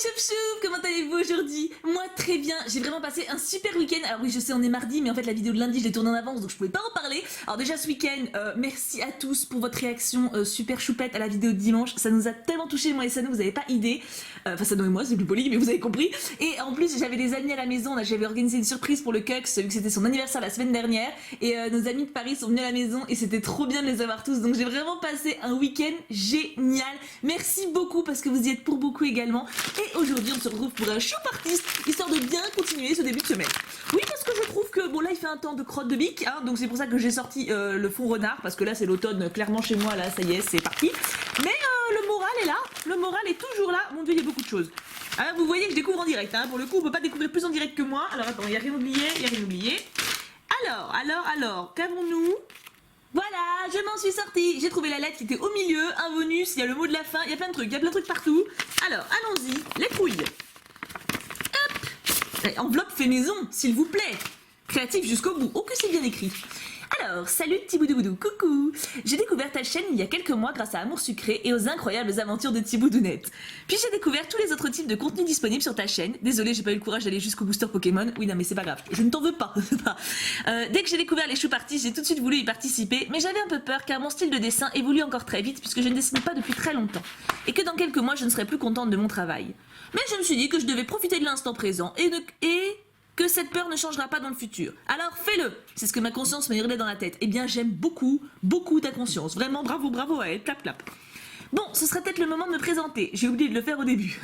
Chouf chouf, comment allez-vous aujourd'hui? Moi très bien, j'ai vraiment passé un super week-end. Alors oui, je sais, on est mardi, mais en fait la vidéo de lundi je l'ai tournée en avance, donc je pouvais pas en parler. Alors déjà ce week-end, merci à tous pour votre réaction super choupette à la vidéo de dimanche. Ça nous a tellement touché, moi et Sano, vous avez pas idée. Enfin Sano et moi, c'est plus poli, mais vous avez compris. Et en plus j'avais des amis à la maison, là j'avais organisé une surprise pour le Cux, vu que c'était son anniversaire la semaine dernière. Et nos amis de Paris sont venus à la maison et c'était trop bien de les avoir tous. Donc j'ai vraiment passé un week-end génial. Merci beaucoup parce que vous y êtes pour beaucoup également. Et aujourd'hui on se retrouve pour un Choup Artist, histoire de bien continuer ce début de semaine. Oui, parce que je trouve que bon là il fait un temps de crotte de bique, hein, donc c'est pour ça que j'ai sorti le fond renard, parce que là c'est l'automne clairement chez moi, là ça y est c'est parti. Mais le moral est là, le moral est toujours là. Mon dieu, il y a beaucoup de choses. Alors, vous voyez que je découvre en direct, hein. Pour le coup on peut pas découvrir plus en direct que moi. Alors attends, il n'y a rien oublié, il n'y a rien oublié. Alors, qu'avons-nous? Voilà, je m'en suis sortie. J'ai trouvé la lettre qui était au milieu, un bonus, il y a le mot de la fin, il y a plein de trucs, partout. Alors, allons-y, les couilles. Hop, enveloppe fait maison, s'il vous plaît. Créatif jusqu'au bout, oh que c'est bien écrit. Alors, salut Thiboudoubou, coucou. J'ai découvert ta chaîne il y a quelques mois grâce à Amour Sucré et aux incroyables aventures de Thiboudounette. Puis j'ai découvert tous les autres types de contenus disponibles sur ta chaîne. Désolée, j'ai pas eu le courage d'aller jusqu'au booster Pokémon. Oui, non, mais c'est pas grave, je ne t'en veux pas. Dès que j'ai découvert les Choup Artistes, j'ai tout de suite voulu y participer, mais j'avais un peu peur car mon style de dessin évolue encore très vite puisque je ne dessine pas depuis très longtemps. Et que dans quelques mois, je ne serai plus contente de mon travail. Mais je me suis dit que je devais profiter de l'instant présent et que cette peur ne changera pas dans le futur. Alors fais-le. C'est ce que ma conscience m'a hurlé dans la tête. Eh bien j'aime beaucoup, beaucoup ta conscience. Vraiment bravo, bravo à elle, clap clap. Bon, ce serait peut-être le moment de me présenter. J'ai oublié de le faire au début.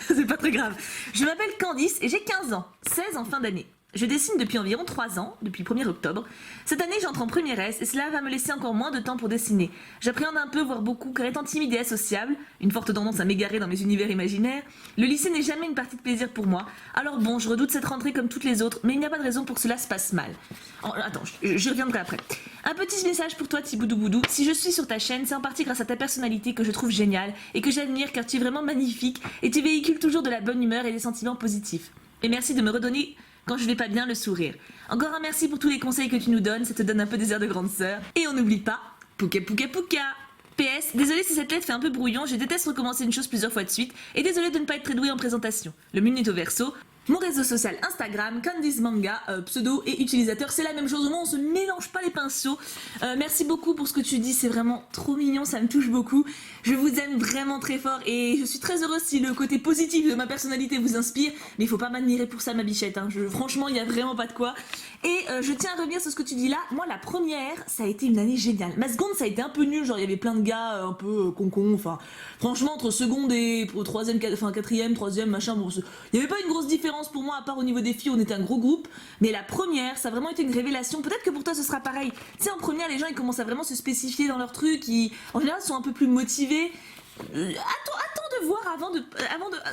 C'est pas très grave. Je m'appelle Candice et j'ai 15 ans, 16 en fin d'année. Je dessine depuis environ 3 ans, depuis le 1er octobre. Cette année, j'entre en première S et cela va me laisser encore moins de temps pour dessiner. J'appréhende un peu, voire beaucoup, car étant timide et associable, une forte tendance à m'égarer dans mes univers imaginaires, le lycée n'est jamais une partie de plaisir pour moi. Alors bon, je redoute cette rentrée comme toutes les autres, mais il n'y a pas de raison pour que cela se passe mal. Attends, je reviendrai après. Un petit message pour toi, Thiboudoubou. Si je suis sur ta chaîne, c'est en partie grâce à ta personnalité que je trouve géniale et que j'admire car tu es vraiment magnifique et tu véhicules toujours de la bonne humeur et des sentiments positifs. Et merci de me redonner quand je vais pas bien, le sourire. Encore un merci pour tous les conseils que tu nous donnes, ça te donne un peu des airs de grande sœur. Et on n'oublie pas, pouka pouka pouka. PS, désolé si cette lettre fait un peu brouillon, je déteste recommencer une chose plusieurs fois de suite, et désolé de ne pas être très douée en présentation. Le menu est au verso. Mon réseau social Instagram, Candice Manga, pseudo et utilisateur, c'est la même chose, au moins on se mélange pas les pinceaux. Merci beaucoup pour ce que tu dis, c'est vraiment trop mignon, ça me touche beaucoup. Je vous aime vraiment très fort et je suis très heureuse si le côté positif de ma personnalité vous inspire, mais il faut pas m'admirer pour ça ma bichette, hein. Franchement il y a vraiment pas de quoi. Et je tiens à revenir sur ce que tu dis là, moi la première ça a été une année géniale. Ma seconde ça a été un peu nul, genre il y avait plein de gars un peu con, enfin franchement entre seconde et troisième, enfin quatrième, troisième machin, bon il y avait pas une grosse différence pour moi à part au niveau des filles, on était un gros groupe, mais la première ça a vraiment été une révélation. Peut-être que pour toi ce sera pareil, tu sais en première les gens ils commencent à vraiment se spécifier dans leur truc, ils en général sont un peu plus motivés. Attends de voir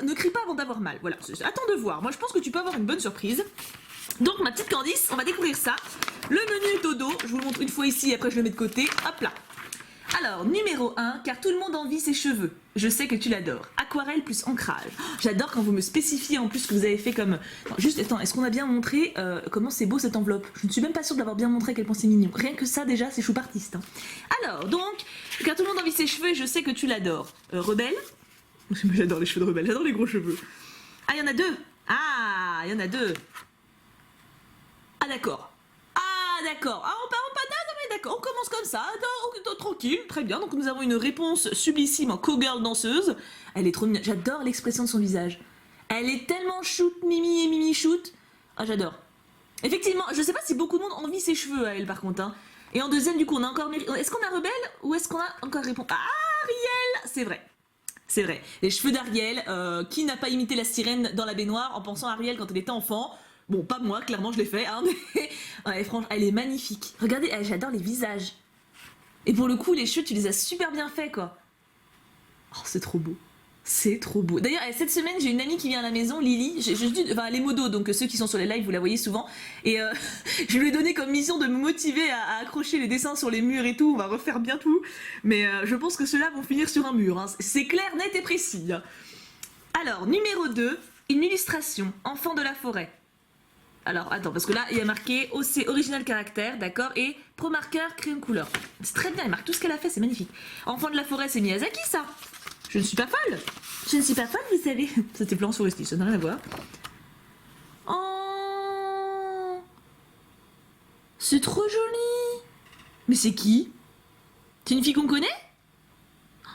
ne crie pas avant d'avoir mal, voilà, attends de voir, moi je pense que tu peux avoir une bonne surprise. Donc ma petite Candice, on va découvrir ça. Le menu est au dos, je vous le montre une fois ici, après je le mets de côté, hop là. Alors, numéro 1, car tout le monde envie ses cheveux. Je sais que tu l'adores. Aquarelle plus ancrage. J'adore quand vous me spécifiez en plus ce que vous avez fait comme... Non, juste, attends, est-ce qu'on a bien montré comment c'est beau cette enveloppe? Je ne suis même pas sûre d'avoir bien montré à quel point c'est mignon. Rien que ça, déjà, c'est Choup Artist. Hein. Alors, donc, car tout le monde envie ses cheveux, je sais que tu l'adores. Rebelle. J'adore les cheveux de Rebelle, j'adore les gros cheveux. Ah, il y en a deux. Ah, il y en a deux. Ah, d'accord. Ah, d'accord. Ah, on d'accord, on commence comme ça, tranquille, très bien. Donc nous avons une réponse sublissime en cowgirl danseuse. Elle est trop mignonne, j'adore l'expression de son visage. Elle est tellement shoot, mimi et mimi shoot. Ah, j'adore. Effectivement, je sais pas si beaucoup de monde envie ses cheveux à elle par contre. Hein. Et en deuxième, du coup, on a encore... Est-ce qu'on a Rebelle ou est-ce qu'on a encore réponse? Ah, Ariel. C'est vrai. C'est vrai. Les cheveux d'Ariel, qui n'a pas imité la sirène dans la baignoire en pensant à Ariel quand elle était enfant? Bon, pas moi, clairement je l'ai fait, hein, mais ouais, franchement, elle est magnifique. Regardez, j'adore les visages. Et pour le coup, les cheveux, tu les as super bien faits, quoi. Oh, c'est trop beau. C'est trop beau. D'ailleurs, cette semaine, j'ai une amie qui vient à la maison, Lily. Enfin, les modos, donc ceux qui sont sur les lives, vous la voyez souvent. Et je lui ai donné comme mission de me motiver à accrocher les dessins sur les murs et tout. On va refaire bien tout. Mais je pense que ceux-là vont finir sur un mur. Hein. C'est clair, net et précis. Alors, numéro 2, une illustration. Enfant de la forêt. Alors, attends, parce que là, il y a marqué OC Original Caractère, d'accord, et Pro Marqueur Crayon Couleur. C'est très bien, il marque tout ce qu'elle a fait, c'est magnifique. Enfant de la forêt, c'est Miyazaki, ça. Je ne suis pas folle. Je ne suis pas folle, vous savez. C'était Florence Foresti, ça n'a rien à voir. Oh, c'est trop joli. Mais c'est qui? C'est une fille qu'on connaît?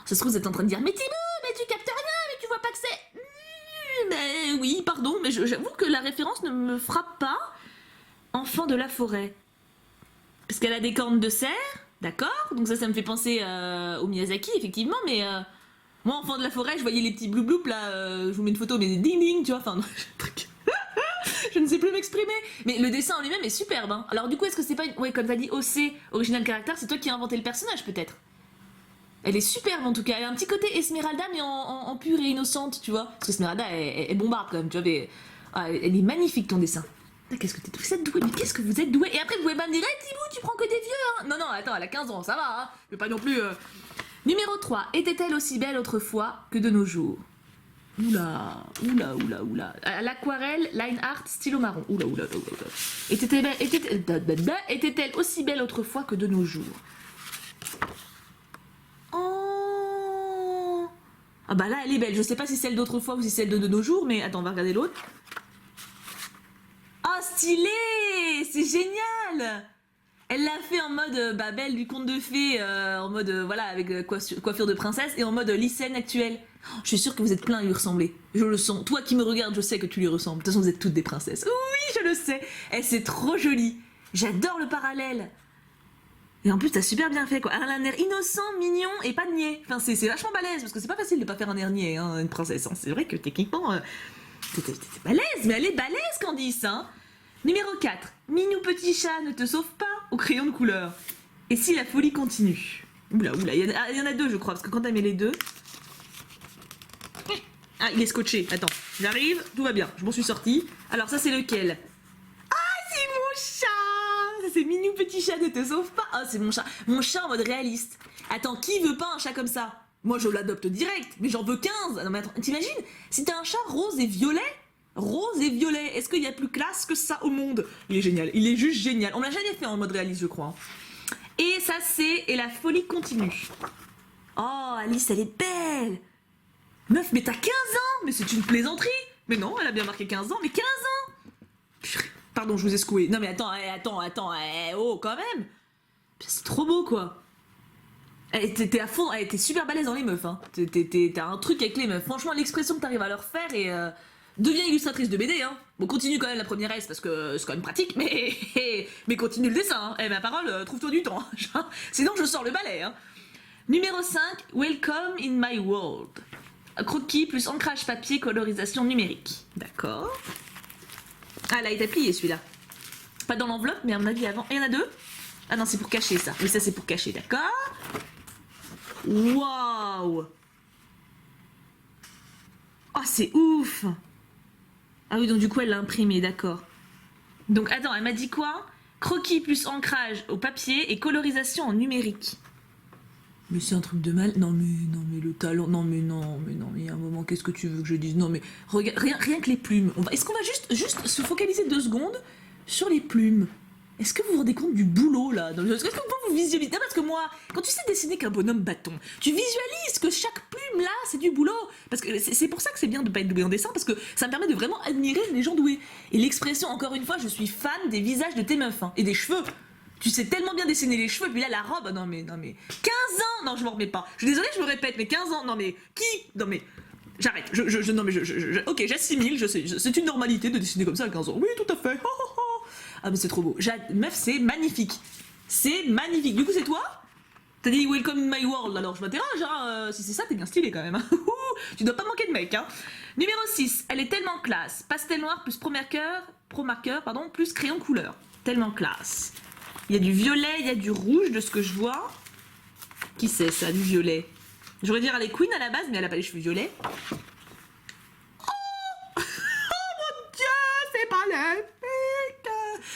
Ça se trouve, vous êtes en train de dire, mais Thibaut, mais tu captes rien, mais tu vois pas que c'est... Mais oui, pardon, mais j'avoue que la référence ne me frappe pas. Enfant de la forêt. Parce qu'elle a des cornes de cerf, d'accord? Donc ça me fait penser au Miyazaki, effectivement, mais... moi, enfant de la forêt, je voyais les petits bloup là, je vous mets une photo, mais des ding-ding, tu vois, enfin... Je ne sais plus m'exprimer. Mais le dessin en lui-même est superbe, hein. Alors du coup, est-ce que c'est pas... Ouais, comme t'as dit, OC, Original Character, c'est toi qui as inventé le personnage, peut-être? Elle est superbe en tout cas, elle a un petit côté Esmeralda mais en pure et innocente, tu vois. Parce que Esmeralda, elle bombarde quand même, tu vois, mais... elle est magnifique ton dessin. Qu'est-ce que vous êtes doué, mais qu'est-ce que vous êtes doué. Et après vous pouvez pas me dire, hey, Thibaut, tu prends que des vieux, hein. Non, attends, elle a 15 ans, ça va, hein. Mais pas non plus... Numéro 3, était-elle aussi belle autrefois que de nos jours? Oula. À l'aquarelle, line art, stylo marron. Oula. Était-elle aussi belle autrefois que de nos jours? Oh. Ah bah là, elle est belle. Je sais pas si c'est celle d'autrefois ou si c'est celle de nos jours, mais attends, on va regarder l'autre. Oh, stylé! C'est génial! Elle l'a fait en mode belle du conte de fées, en mode voilà, avec coiffure de princesse, et en mode lycéenne actuelle. Oh, je suis sûre que vous êtes plein à lui ressembler. Je le sens. Toi qui me regardes, je sais que tu lui ressembles. De toute façon, vous êtes toutes des princesses. Oui, je le sais. Et c'est trop joli. J'adore le parallèle. Et en plus, t'as super bien fait, quoi. Elle a un air innocent, mignon et pas niais. Enfin, c'est vachement balèze, parce que c'est pas facile de pas faire un air niais, hein, une princesse. Hein. C'est vrai que techniquement, t'es balèze, mais elle est balèze, Candice, hein. Numéro 4. Minou petit chat ne te sauve pas au crayon de couleur. Et si la folie continue? Oula, il y en a deux, je crois, parce que quand t'as mis les deux... Ah, il est scotché. Attends, j'arrive, tout va bien, je m'en suis sortie. Alors ça, c'est lequel? Ah, c'est mon chat. Ça, c'est Minou petit chat ne te sauve pas. Ah, c'est mon chat. Mon chat en mode réaliste. Attends, qui veut pas un chat comme ça? Moi, je l'adopte direct, mais j'en veux 15. Non mais attends, t'imagines? Si t'as un chat rose et violet... Rose et violet, est-ce qu'il y a plus classe que ça au monde? Il est génial, il est juste génial. On l'a jamais fait en mode réaliste, je crois. Et ça, c'est... Et la folie continue. Oh, Alice, elle est belle. Meuf, mais t'as 15 ans. Mais c'est une plaisanterie. Mais non, elle a bien marqué 15 ans, mais 15 ans. Pardon, je vous ai secoué. Non mais attends, oh, quand même. C'est trop beau, quoi. T'es à fond, t'es super balèze dans les meufs, hein. T'as un truc avec les meufs. Franchement, l'expression que t'arrives à leur faire et... Deviens illustratrice de BD, hein. Bon, continue quand même la première S parce que c'est quand même pratique, mais continue le dessin, hein. Eh, ma parole, trouve-toi du temps. Hein. Sinon, je sors le balai, hein. Numéro 5, Welcome in my world. Croquis plus ancrage papier, colorisation numérique. D'accord. Ah, là, il t'a plié celui-là. Pas dans l'enveloppe, mais à mon avis avant. Il y en a deux? Ah non, c'est pour cacher ça. Oui, ça, c'est pour cacher, d'accord. Waouh. Oh, c'est ouf. Ah oui, donc du coup, elle l'a imprimé, d'accord. Donc, attends, elle m'a dit quoi? Croquis plus ancrage au papier et colorisation en numérique. Mais c'est un truc de mal. Non, mais le talent... Non, mais il y a un moment, qu'est-ce que tu veux que je dise? Non, mais regarde, rien que les plumes. Est-ce qu'on va juste se focaliser 2 secondes sur les plumes? Est-ce que vous vous rendez compte du boulot, là? Est-ce que vous visualisez? Non, parce que moi, quand tu sais dessiner qu'un bonhomme bâton, tu visualises que chaque plume, là, c'est du boulot. Parce que c'est pour ça que c'est bien de pas être doué en dessin, parce que ça me permet de vraiment admirer les gens doués. Et l'expression, encore une fois, je suis fan des visages de tes meufs, hein, et des cheveux. Tu sais tellement bien dessiner les cheveux, puis là, la robe, non mais... 15 ans. Non, je m'en remets pas. Je suis désolée, je me répète, mais 15 ans, non mais... Qui? Non mais... J'arrête, ok, j'assimile, c'est une normalité de dessiner comme ça à 15 ans. Oui, tout à fait. Ah mais c'est trop beau. Meuf, c'est magnifique. C'est magnifique. Du coup, c'est toi? T'as dit Welcome in my world, alors je m'interroge, hein. Si c'est ça, t'es bien stylé quand même. Hein. Tu dois pas manquer de mec, hein. Numéro 6, elle est tellement classe. Pastel noir plus pro marqueur, plus crayon couleur. Tellement classe. Il y a du violet, il y a du rouge de ce que je vois. Qui c'est ça, du violet? J'aurais dire elle est Queen à la base, mais elle a pas les cheveux violets.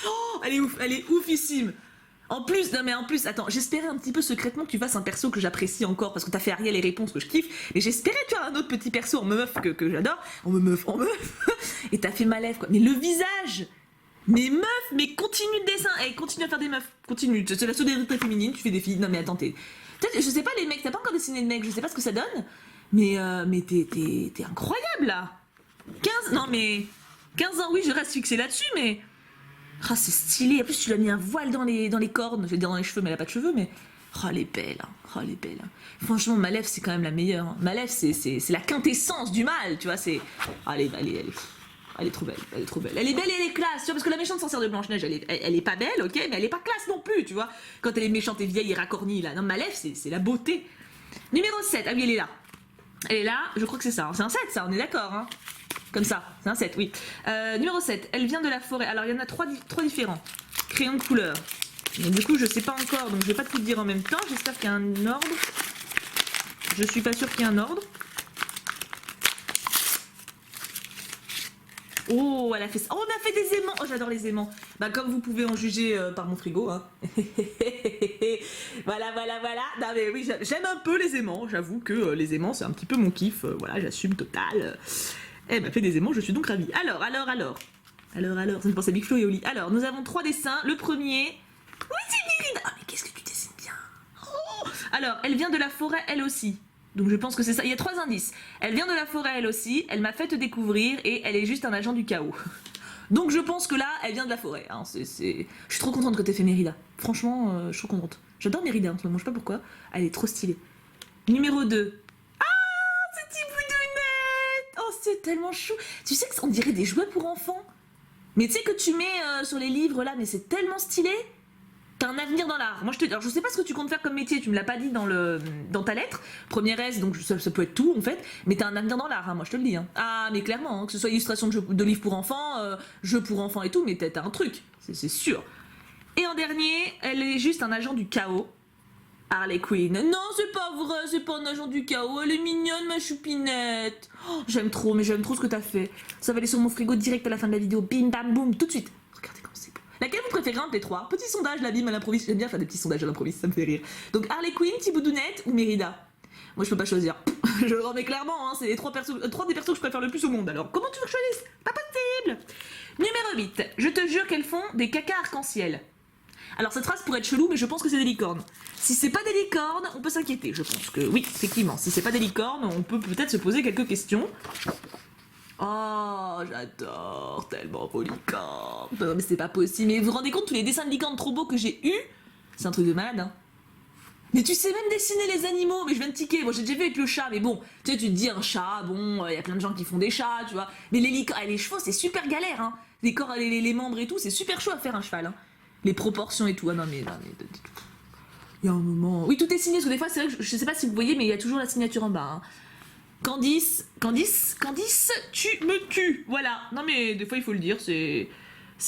Oh, elle est oufissime. En plus, attends, j'espérais un petit peu secrètement que tu fasses un perso que j'apprécie encore, parce que t'as fait Ariel et réponses que je kiffe, et j'espérais tu as un autre petit perso en meuf que j'adore, en meuf, et t'as fait ma lèvre, quoi. Mais le visage, mais meuf, mais continue le dessin, continue à faire des meufs, continue, c'est la solidarité féminine, tu fais des filles, non mais attends, peut-être, je sais pas les mecs, t'as pas encore dessiné de mecs, je sais pas ce que ça donne, Mais t'es incroyable, là. 15, non mais... 15 ans, oui, je reste fixée là-dessus, mais... Ah, c'est stylé. En plus, tu lui as mis un voile dans les cornes. Je vais dire dans les cheveux, mais elle a pas de cheveux, mais... Oh, elle est belle, hein. Oh, elle est belle. Hein. Franchement, Malef, c'est quand même la meilleure. Hein. Malef, c'est la quintessence du mal, tu vois, c'est... Oh, elle est trop belle, elle est trop belle. Elle est belle et elle est classe, tu vois, parce que la méchante sorcière de Blanche-Neige, elle est pas belle, ok, mais elle est pas classe non plus, tu vois. Quand elle est méchante et vieille et racornie, là. Non, Malef, c'est la beauté. Numéro 7, ah oui, elle est là. Elle est là, je crois que c'est ça. Hein. C'est un 7, ça, on est d'accord, hein. Comme ça, c'est un 7, oui. Numéro 7, elle vient de la forêt. Alors, il y en a trois différents. Crayon de couleur. Mais du coup, je sais pas encore, donc je vais pas tout dire en même temps. J'espère qu'il y a un ordre. Je suis pas sûre qu'il y ait un ordre. Oh, elle a fait ça. Oh, on a fait des aimants. Oh, j'adore les aimants. Bah, comme vous pouvez en juger par mon frigo, hein. Voilà. Non, mais oui, j'aime un peu les aimants. J'avoue que les aimants, c'est un petit peu mon kiff. Voilà, j'assume total. Elle m'a fait des aimants, je suis donc ravie. Alors. Ça me pense à Big Flo et Oli. Alors, nous avons 3 dessins. Le premier... Oui, c'est Mérida. Ah, mais qu'est-ce que tu dessines bien. Oh. Alors, elle vient de la forêt, elle aussi. Donc je pense que c'est ça. Il y a 3 indices. Elle vient de la forêt, elle aussi. Elle m'a fait te découvrir et elle est juste un agent du chaos. Donc je pense que là, elle vient de la forêt. Hein. Je suis trop contente que t'aies fait Mérida. Franchement, je suis trop contente. J'adore Mérida en ce moment, je sais pas pourquoi. Elle est trop stylée. Numéro 2. Ah, c'est Thiboudounet. Oh, c'est tellement chou. Tu sais qu'on dirait des jouets pour enfants. Mais tu sais que tu mets sur les livres là, mais c'est tellement stylé. T'as un avenir dans l'art. Moi, alors, je sais pas ce que tu comptes faire comme métier, tu me l'as pas dit dans ta lettre. Première S, donc ça peut être tout en fait, mais t'as un avenir dans l'art, hein, moi je te le dis. Hein. Ah, mais clairement, hein, que ce soit illustration de livres pour enfants, jeux pour enfants et tout, mais t'as un truc, c'est sûr. Et en dernier, elle est juste un agent du chaos. Harley Quinn. Non, c'est pas vrai, c'est pas un agent du chaos, elle est mignonne, ma choupinette. Oh, j'aime trop ce que t'as fait. Ça va aller sur mon frigo direct à la fin de la vidéo. Bim, bam, boum, tout de suite. Regardez comme c'est beau. Laquelle vous préférez entre les 3? Petit sondage, la bim à l'improviste. J'aime bien faire des petits sondages à l'improviste, ça me fait rire. Donc Harley Quinn, Thiboudounet ou Mérida? Moi je peux pas choisir. Je le remets clairement, hein, c'est les 3 des persos que je préfère le plus au monde. Alors comment tu veux que je choisisse? Pas possible. Numéro 8. Je te jure qu'elles font des caca arc-en-ciel. Alors cette phrase pourrait être chelou, mais je pense que c'est des licornes. Si c'est pas des licornes, on peut s'inquiéter. Je pense que oui, effectivement, si c'est pas des licornes, on peut peut-être se poser quelques questions. Oh, j'adore tellement vos licornes. Non mais c'est pas possible. Mais vous vous rendez compte tous les dessins de licornes trop beaux que j'ai eus? C'est un truc de malade, hein. Mais tu sais même dessiner les animaux. Mais je viens de tiquer. Bon, j'ai déjà vu avec le chat, mais bon, tu sais, tu te dis un chat, bon, y a plein de gens qui font des chats, tu vois. Mais les licornes, les chevaux, c'est super galère, hein. Les corps, les membres et tout, c'est super chaud à faire un cheval, hein. Les proportions et tout. Ah non mais il y a un moment. Oui, tout est signé, parce que des fois, c'est vrai que je sais pas si vous voyez, mais il y a toujours la signature en bas. Hein. Candice, tu me tues. Voilà. Non mais des fois, il faut le dire, c'est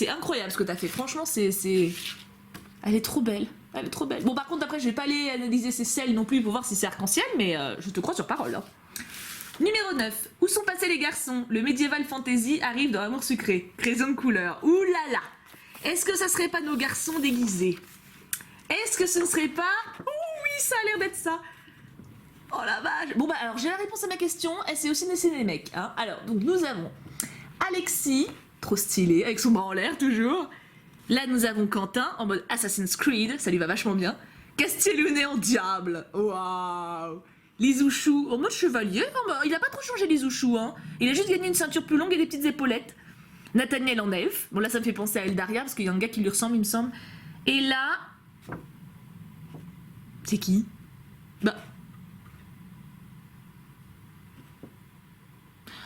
incroyable ce que t'as fait. Franchement, elle est trop belle. Elle est trop belle. Bon, par contre, après, je vais pas aller analyser ses selles non plus pour voir si c'est arc-en-ciel, mais je te crois sur parole. Hein. Numéro 9. Où sont passés les garçons? Le médiéval fantasy arrive dans Amour sucré. Crayon de couleur. Ouh là là. Est-ce que ça serait pas nos garçons déguisés? Est-ce que ce ne serait pas... Oh oui, ça a l'air d'être ça. Oh la vache. Bon bah alors j'ai la réponse à ma question. Elle s'est aussi dessiné les mecs. Hein. Alors donc nous avons Alexis, trop stylé, avec son bras en l'air toujours. Là nous avons Quentin en mode Assassin's Creed, ça lui va vachement bien. Castiellounet en diable. Waouh. Lisouchou en mode chevalier. Oh, bah, il a pas trop changé Lisouchou. Hein. Il a juste gagné une ceinture plus longue et des petites épaulettes. Nathaniel en elfe. Bon là ça me fait penser à Eldaria parce qu'il y a un gars qui lui ressemble il me semble. Et là... C'est qui? Bah...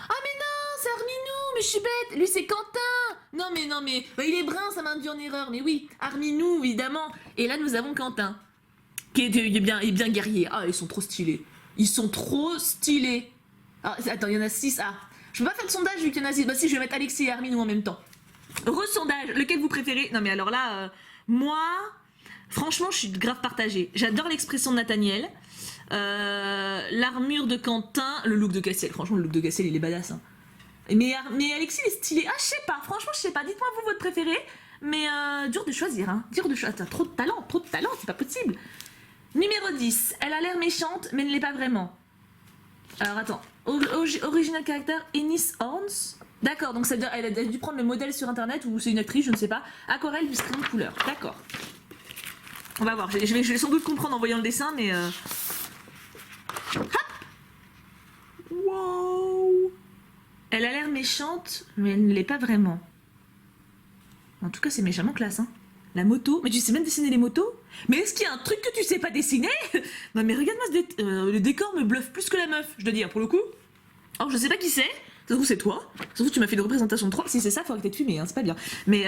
Ah mais non, c'est Arminou, mais je suis bête. Lui c'est Quentin. Non mais... Bah, il est brun, ça m'a induit en erreur. Mais oui, Arminou évidemment. Et là nous avons Quentin. Qui est bien guerrier. Ah ils sont trop stylés. Ils sont trop stylés. Ah, attends, il y en a 6. Ah, je peux pas faire de sondage vu qu'il y en a 6. Bah si, je vais mettre Alexis et Arminou en même temps. Re-sondage, lequel vous préférez? Non mais alors là, moi, franchement, je suis grave partagée. J'adore l'expression de Nathaniel, l'armure de Quentin, le look de Castiel. Franchement, le look de Castiel, il est badass. Hein. Mais Alexis, il est stylé. Ah, je sais pas. Franchement, je sais pas. Dites-moi vous votre préféré. Mais dur de choisir. Hein. Dur de choisir. T'as trop de talent, c'est pas possible. Numéro 10. Elle a l'air méchante, mais ne l'est pas vraiment. Alors attends. Original caractère Ennis Horns. D'accord, donc ça veut dire elle a dû prendre le modèle sur internet ou c'est une actrice, je ne sais pas. Aquarelle du crayon de couleur. D'accord. On va voir. Je vais sans doute comprendre en voyant le dessin, mais. Hop. Wow. Elle a l'air méchante, mais elle ne l'est pas vraiment. En tout cas, c'est méchamment classe, hein. La moto. Mais tu sais même dessiner les motos? Mais est-ce qu'il y a un truc que tu sais pas dessiner? Non mais regarde-moi le décor me bluffe plus que la meuf, je dois dire, pour le coup. Alors je sais pas qui c'est. Ça se trouve c'est toi. Ça se trouve tu m'as fait une représentation de 3. Si c'est ça, faut arrêter de fumer, hein, c'est pas bien. Mais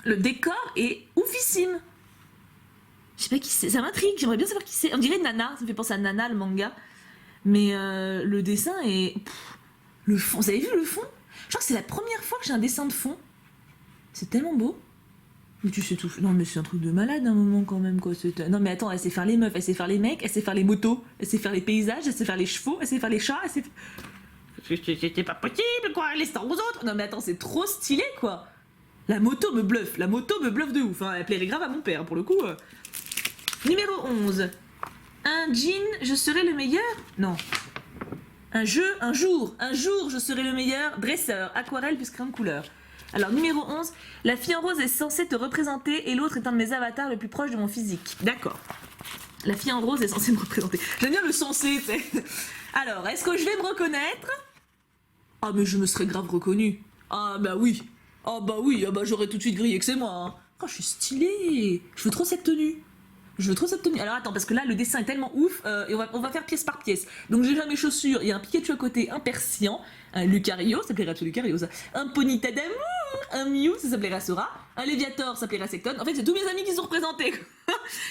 le décor est oufissime. Je sais pas qui c'est, ça m'intrigue, j'aimerais bien savoir qui c'est. On dirait Nana, ça me fait penser à Nana, le manga. Mais le dessin est... le fond, vous avez vu le fond? Je crois que c'est la première fois que j'ai un dessin de fond. C'est tellement beau. Mais tu sais tout... Non mais c'est un truc de malade à un moment quand même quoi. Non mais attends, elle sait faire les meufs, elle sait faire les mecs, elle sait faire les motos, elle sait faire les paysages, elle sait faire les chevaux, elle sait faire les chats, elle sait... C'est pas possible quoi, laisse ça aux autres. Non mais attends, c'est trop stylé quoi. La moto me bluffe de ouf. Hein. Elle plairait grave à mon père pour le coup. Numéro 11. Un jean, je serai le meilleur? Non. Un jour, je serai le meilleur. Dresseur, aquarelle plus crayon de couleur. Alors, numéro 11, la fille en rose est censée te représenter et l'autre est un de mes avatars le plus proche de mon physique. D'accord. La fille en rose est censée me représenter. J'aime bien le censé, tu sais. Alors, est-ce que je vais me reconnaître? Ah, mais je me serais grave reconnue. Ah, bah oui. Ah, bah oui, ah, bah j'aurais tout de suite grillé que c'est moi. Hein. Oh, je suis stylée. Je veux trop cette tenue. Alors attends, parce que là, le dessin est tellement ouf, et on va faire pièce par pièce. Donc j'ai déjà mes chaussures, il y a un Pikachu à côté, un Persian, un Lucario, ça plairait à Lucario ça, un Ponyta d'amour, un Mew, ça plairait à Sora, un Léviator, ça plairait à Secton. En fait, c'est tous mes amis qui sont représentés.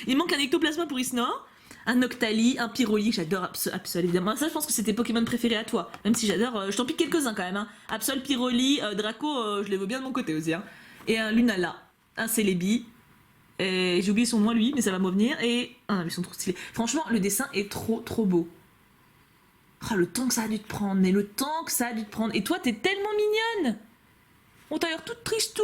Il manque un Ectoplasma pour Isnor, un Noctali, un Pyroli, j'adore Absol évidemment. Ça, je pense que c'est tes Pokémon préférés à toi, même si j'adore, je t'en pique quelques-uns quand même. Hein. Absol, Pyroli, Draco, je les veux bien de mon côté aussi. Hein. Et un Lunala, un Celebi. J'ai oublié son nom lui, mais ça va me revenir. Et ah non, ils sont trop stylés. Franchement, le dessin est trop beau. Oh, le temps que ça a dû te prendre, mais le temps que ça a dû te prendre. Et toi, t'es tellement mignonne. On t'a l'air toute tristou.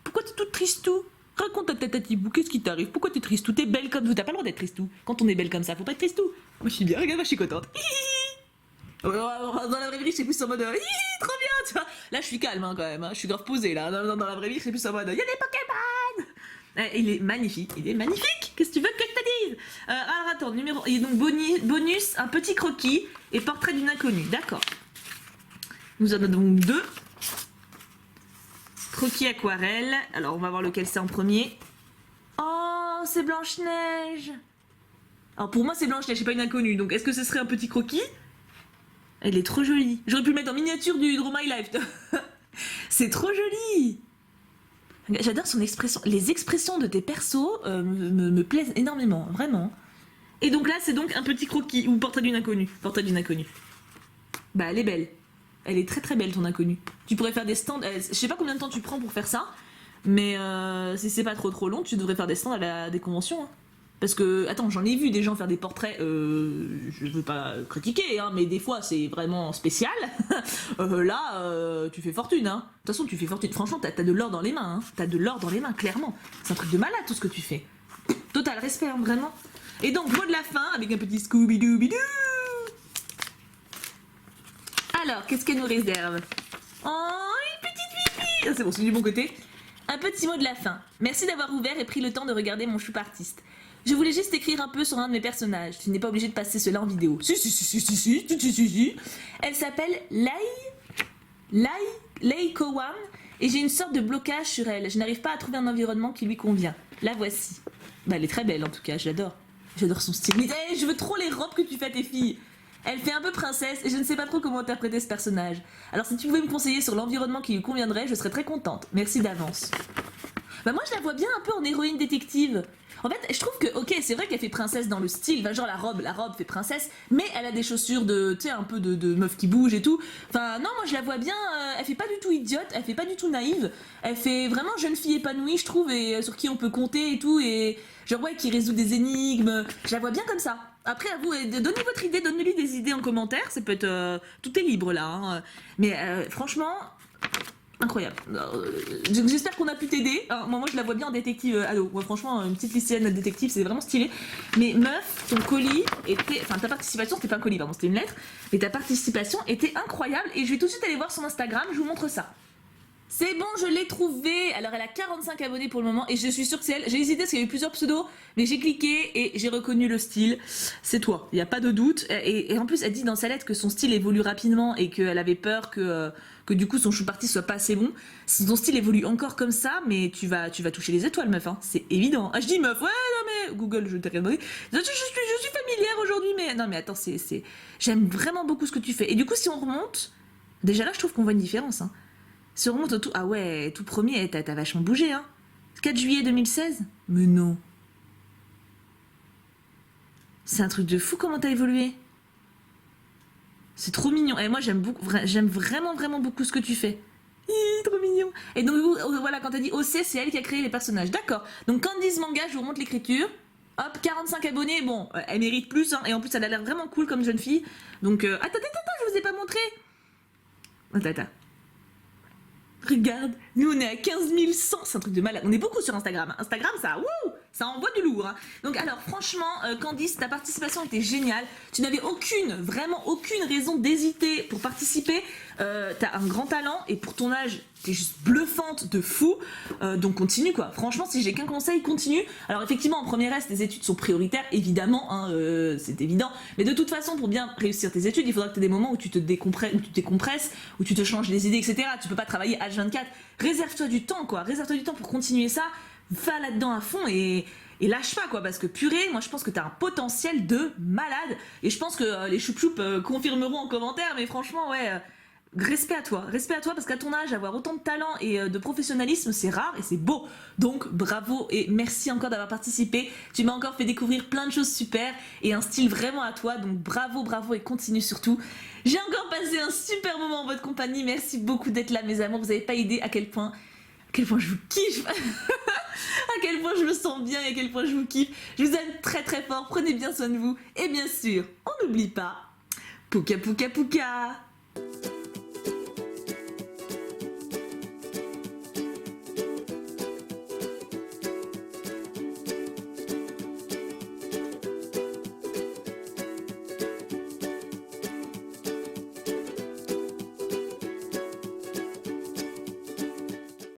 Pourquoi t'es toute tristou? Raconte à ta tatibou, qu'est-ce qui t'arrive? Pourquoi t'es tristou? T'es belle comme vous, t'as pas le droit d'être tristou. Quand on est belle comme ça, faut pas être tristou. Moi, je suis bien, regarde, moi, je suis contente. Dans la vraie vie, c'est plus en mode trop bien, tu vois. Là, je suis calme hein, quand même. Hein. Je suis grave posée là. Dans la vraie vie, c'est plus en mode y'a des Pokémon. Il est magnifique, Qu'est-ce que tu veux que je te dise? Alors attends, numéro... Il y a donc bonus, un petit croquis et portrait d'une inconnue, d'accord. Nous en avons donc 2. Croquis aquarelle, alors on va voir lequel c'est en premier. Oh, c'est Blanche-Neige. Alors pour moi c'est Blanche-Neige, c'est pas une inconnue, donc est-ce que ce serait un petit croquis? Elle est trop jolie. J'aurais pu le mettre en miniature du Draw My Life. C'est trop joli. J'adore son expression. Les expressions de tes persos me plaisent énormément, vraiment. Et donc là, c'est donc un petit croquis ou portrait d'une inconnue. Portrait d'une inconnue. Bah, elle est belle. Elle est très belle, ton inconnue. Tu pourrais faire des stands. Je sais pas combien de temps tu prends pour faire ça, mais si c'est pas trop long, tu devrais faire des stands à des conventions. Hein. Parce que, attends, j'en ai vu des gens faire des portraits, je veux pas critiquer, hein, mais des fois c'est vraiment spécial. Là, tu fais fortune, hein. De toute façon, tu fais fortune. Franchement, t'as de l'or dans les mains, hein. T'as de l'or dans les mains, clairement. C'est un truc de malade tout ce que tu fais. Total respect, hein, vraiment. Et donc, mot de la fin, avec un petit Scooby-Doo-Bidoo. Alors, qu'est-ce qu'elle nous réserve? Oh, une petite pipi. Ah, c'est bon, c'est du bon côté. Un petit mot de la fin. Merci d'avoir ouvert et pris le temps de regarder mon choup artiste. Je voulais juste écrire un peu sur un de mes personnages. Tu n'es pas obligé de passer cela en vidéo. Si. Elle s'appelle Lei Kowan et j'ai une sorte de blocage sur elle. Je n'arrive pas à trouver un environnement qui lui convient. La voici. Bah, elle est très belle en tout cas, j'adore. J'adore son style. Mais je veux trop les robes que tu fais à tes filles. Elle fait un peu princesse et je ne sais pas trop comment interpréter ce personnage. Alors si tu pouvais me conseiller sur l'environnement qui lui conviendrait, je serais très contente. Merci d'avance. Bah moi je la vois bien un peu en héroïne détective. En fait, je trouve que, ok, c'est vrai qu'elle fait princesse dans le style, enfin, genre la robe fait princesse, mais elle a des chaussures de, tu sais, un peu de meuf qui bouge et tout. Enfin, non, moi je la vois bien, elle fait pas du tout idiote, elle fait pas du tout naïve, elle fait vraiment jeune fille épanouie, je trouve, et sur qui on peut compter et tout, et genre, ouais, qui résout des énigmes, je la vois bien comme ça. Après, à vous, donnez votre idée, donnez-lui des idées en commentaire, ça peut être, tout est libre là, hein. Mais franchement... Incroyable. J'espère qu'on a pu t'aider. Moi, je la vois bien en détective ado. Ouais, franchement, une petite lycéenne détective, c'est vraiment stylé. Mais meuf, ton colis était... Enfin, ta participation, c'était pas un colis, pardon, c'était une lettre. Mais ta participation était incroyable. Et je vais tout de suite aller voir son Instagram, je vous montre ça. C'est bon, je l'ai trouvée. Alors, elle a 45 abonnés pour le moment et je suis sûre que c'est elle. J'ai hésité parce qu'il y avait plusieurs pseudos, mais j'ai cliqué et j'ai reconnu le style. C'est toi, il n'y a pas de doute. Et en plus, elle dit dans sa lettre que son style évolue rapidement et qu'elle avait peur que du coup son chou parti soit pas assez bon. Si ton style évolue encore comme ça, mais tu vas toucher les étoiles, meuf. Hein. C'est évident. Ah, je dis meuf, ouais, non mais Google, je t'ai rien demandé. Je suis familière aujourd'hui, mais non mais attends, j'aime vraiment beaucoup ce que tu fais. Et du coup, si on remonte, déjà là, je trouve qu'on voit une différence. Hein. Si on remonte au tout... Ah ouais, tout premier, t'as vachement bougé, hein. 4 juillet 2016 ? Mais non. C'est un truc de fou comment t'as évolué. C'est trop mignon. Et moi, j'aime vraiment beaucoup ce que tu fais. Trop mignon. Et donc, voilà, quand t'as dit OC, c'est elle qui a créé les personnages. D'accord. Donc, Candice Manga, je vous remonte l'écriture. Hop, 45 abonnés. Bon, elle mérite plus, hein. Et en plus, elle a l'air vraiment cool comme jeune fille. Donc, attends, je vous ai pas montré. Attends. Regarde, nous on est à 15 100, c'est un truc de malade. On est beaucoup sur Instagram. Instagram, ça envoie du lourd. Hein. Donc alors franchement, Candice, ta participation était géniale. Tu n'avais vraiment aucune raison d'hésiter pour participer. T'as un grand talent et pour ton âge, t'es juste bluffante de fou. Donc continue quoi. Franchement, si j'ai qu'un conseil, continue. Alors effectivement, en première S, tes études sont prioritaires, évidemment, hein, c'est évident. Mais de toute façon, pour bien réussir tes études, il faudra que tu aies des moments où tu te décompresses, où tu te changes les idées, etc. Tu peux pas travailler H24. Réserve-toi du temps, quoi. Réserve-toi du temps pour continuer ça. Va là-dedans à fond et lâche pas, quoi. Parce que purée, moi je pense que t'as un potentiel de malade. Et je pense que les choup-choup confirmeront en commentaire, mais franchement, ouais. Respect à toi parce qu'à ton âge, avoir autant de talent et de professionnalisme, c'est rare et c'est beau. Donc bravo et merci encore d'avoir participé. Tu m'as encore fait découvrir plein de choses super et un style vraiment à toi. Donc bravo et continue surtout. J'ai encore passé un super moment en votre compagnie. Merci beaucoup d'être là, mes amours. Vous n'avez pas idée à quel point je vous kiffe. À quel point je me sens bien et à quel point je vous kiffe. Je vous aime très fort. Prenez bien soin de vous. Et bien sûr, on n'oublie pas, pouka pouka pouka.